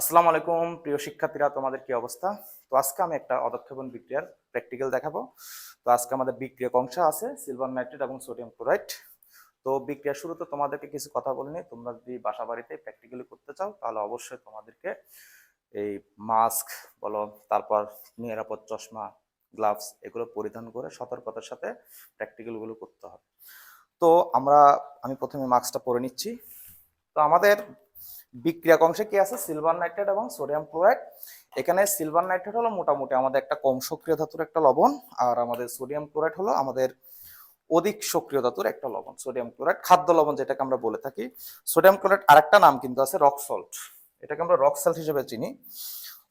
আসসালামু আলাইকুম প্রিয় শিক্ষার্থীরা, তোমাদের কি অবস্থা? তো আজকে আমি একটা অদক্ষেপণ বিক্রিয়ার প্র্যাকটিক্যাল দেখাবো। তো আজকে আমাদের বিক্রিয়া অংশ আছে সিলভার নাইট্রেট এবং সোডিয়াম ক্লোরাইড। তো বিক্রিয়া শুরুতে তোমাদেরকে কিছু কথা বলিনি, তোমরা যদি বাসা বাড়িতে প্র্যাকটিক্যালি করতে চাও তাহলে অবশ্যই তোমাদেরকে এই মাস্ক বলো, তারপর নিরাপদ চশমা, গ্লাভস এগুলো পরিধান করে সতর্কতার সাথে প্র্যাকটিক্যালগুলো করতে হবে। তো আমি প্রথমে মাস্কটা পরে নিচ্ছি। তো আমাদের বিক্রিয়ক অংশে কি আছে? সিলভার নাইট্রেট এবং সোডিয়াম ক্লোরাইড। এখানে সিলভার নাইট্রেট হলো মোটামুটি আমাদের একটা কম সক্রিয় ধাতুর একটা লবণ, আর আমাদের সোডিয়াম ক্লোরাইড হলো আমাদের অধিক সক্রিয় ধাতুর একটা লবণ। সোডিয়াম ক্লোরাইড খাদ্য লবণ যেটাকে আমরা বলে থাকি। সোডিয়াম ক্লোরাইড আরেকটা নাম কিন্তু আছে রক সল্ট, এটাকে আমরা রক সল্ট হিসেবে চিনি।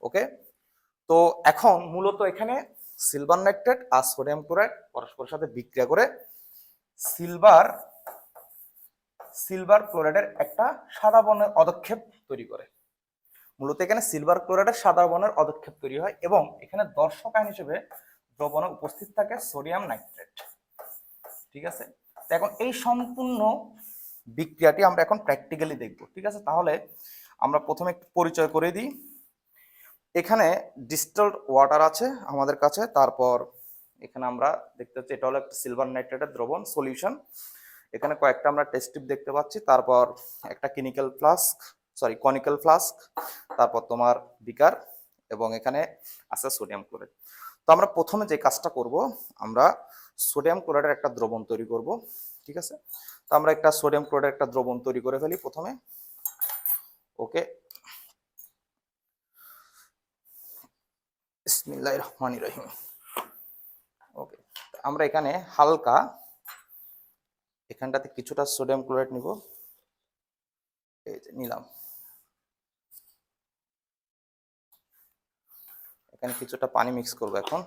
ওকে, তো এখন মূলত এখানে সিলভার নাইট্রেট আর সোডিয়াম ক্লোরাইড পরস্পরের সাথে বিক্রিয়া করে সিলভার সিলভার ক্লোরাইডের একটা সাদা বর্ণের অদক্ষেপ তৈরি করে। মূলত এখানে সিলভার ক্লোরাইডের সাদা বর্ণের অদক্ষেপ তৈরি হয় এবং এখানে দর্শক আয়ন হিসেবে দ্রবণে উপস্থিত থাকে সোডিয়াম নাইট্রেট। ঠিক আছে, তো এখন এই সম্পূর্ণ বিক্রিয়াটি আমরা এখন প্র্যাকটিক্যালি দেখব। ঠিক আছে, তাহলে আমরা প্রথমে একটু পরিচয় করে দিই। এখানে ডিস্টিলড ওয়াটার আছে আমাদের কাছে, তারপর এখানে আমরা দেখতে পাচ্ছি এটা হলো একটা সিলভার নাইট্রেটের দ্রবণ সলিউশন। এখানে কয়েকটা আমরা টেস্ট টিউব দেখতে পাচ্ছি, তারপর একটা কনিক্যাল ফ্লাস্ক, তারপর তোমার বিকার, এবং এখানে আছে সোডিয়াম ক্লোরাইড। তো আমরা প্রথমে যে কাজটা করব, আমরা সোডিয়াম ক্লোরাইডের একটা দ্রবণ তৈরি করব। ঠিক আছে, তো আমরা একটা সোডিয়াম ক্লোরাইডের একটা দ্রবণ তৈরি করে ফেলি প্রথমে। ওকে, বিসমিল্লাহির রহমানির রহিম। ওকে, আমরা এখানে হালকা এখানটাতে কিছুটা সোডিয়াম ক্লোরাইড নিব, এই যে নিলাম। এখানে কিছুটা পানি মিক্স করব এখন।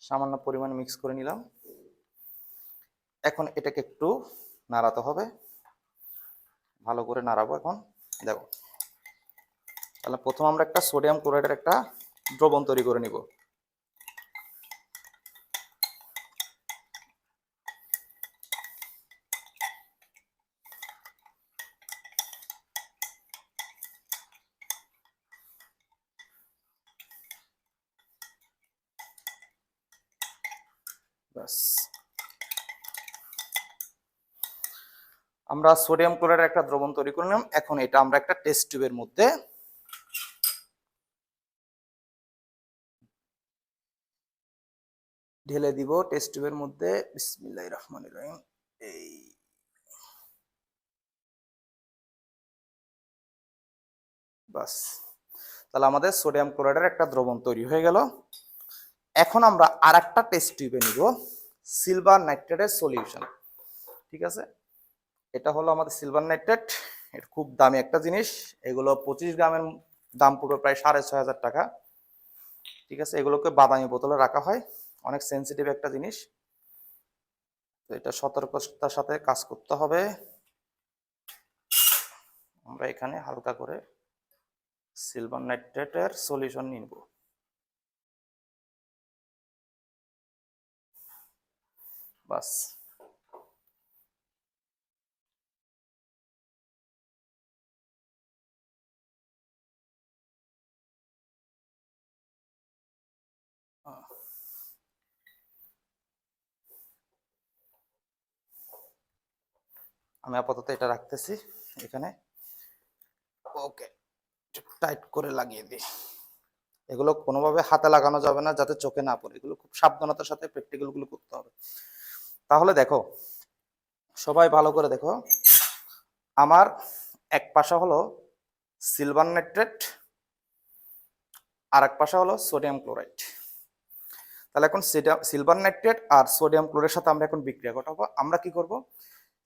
সামান্য পরিমাণে মিক্স করে নিলাম। এখন এটাকে একটু নাড়াতে হবে, ভালো করে নাড়াবো। এখন দেখো, তাহলে প্রথম আমরা একটা সোডিয়াম ক্লোরাইডের একটা দ্রবণ তৈরি করে নিব। ব্যাস, আমরা সোডিয়াম ক্লোরাইডের একটা দ্রবণ তৈরি করে নিলাম। এখন এটা আমরা একটা টেস্ট টিউবের মধ্যে ঢেলে দিব। টেস্ট টিউবের মধ্যে বিসমিল্লাহির রহমানির রহিম। এই বাস, তাহলে আমাদের সোডিয়াম ক্লোরাইডের একটা দ্রবণ তৈরি হয়ে গেল। এখন আমরা আর একটা টেস্ট টিউবে নিব সিলভার নাইট্রেটের সলিউশন। ঠিক আছে, এটা হলো আমাদের সিলভার নাইট্রেট। এটা খুব দামি একটা জিনিস, এগুলো 25 গ্রামের দাম পড়বে প্রায় 6,500 টাকা। ঠিক আছে, এগুলোকে বাদামি বোতলে রাখা হয়, অনেক সেন্সিটিভ একটা জিনিস। তো এটা সতর্কতার সাথে কাজ করতে হবে। আমরা এখানে হালকা করে সিলভার নাইট্রেটের সলিউশন নিব। বাস, আমি আপাতত এটা রাখতেছি এখানে। ওকে, টাইট করে লাগিয়ে দিই। এগুলো কোনোভাবে হাতে লাগানো যাবে না, যাতে চোখে না পড়ে। এগুলো খুব সাবধানতার সাথে প্র্যাকটিক্যাল গুলো করতে হবে। তাহলে দেখো, সবাই ভালো করে দেখো, আমার এক পাশে হলো সিলভার নাইট্রেট, আর এক পাশে হলো সোডিয়াম ক্লোরাইড। তাহলে এখন সিলভার নাইট্রেট আর সোডিয়াম ক্লোরাইডের সাথে আমরা এখন বিক্রিয়া ঘটাবো। আমরা কি করব,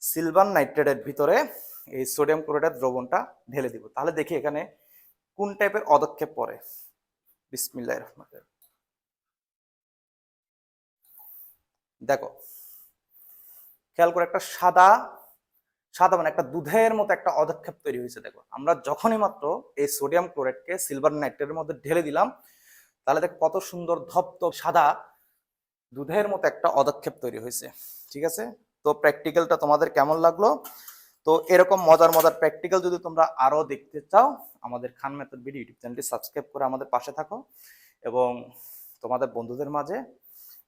সিলভার নাইট্রেটের ভিতরে এই সোডিয়াম ক্লোরাইডের দ্রবণটা ঢেলে দিব। তাহলে দেখি এখানে কোন টাইপের অদক্ষেপ পড়ে। বিসমিল্লাহির রহমানির রহিম। দেখো, খেয়াল করে, একটা সাদা সাদা মানে একটা দুধের মতো একটা অদক্ষেপ তৈরি হয়েছে। দেখো, আমরা যখনই মাত্র এই সোডিয়াম ক্লোরাইডকে সিলভার নাইট্রেটের মধ্যে ঢেলে দিলাম, তাহলে দেখ কত সুন্দর ধপধপ সাদা দুধের মতো একটা পদক্ষেপ তৈরি হয়েছে। ঠিক আছে, তো প্র্যাকটিক্যালটা তোমাদের কেমন লাগলো? তো এরকম মজার মজার প্র্যাকটিক্যাল যদি তোমরা আরো দেখতে চাও, আমাদের খান মেথড ভিডিও ইউটিউব চ্যানেলটি সাবস্ক্রাইব করে আমাদের পাশে থাকো এবং তোমাদের বন্ধুদের মাঝে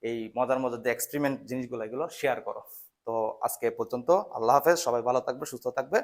এই মজার মজার যে এক্সপেরিমেন্ট জিনিসগুলো এগুলো শেয়ার করো। তো আজকে এ পর্যন্ত, আল্লাহ হাফেজ, সবাই ভালো থাকবে, সুস্থ থাকবে।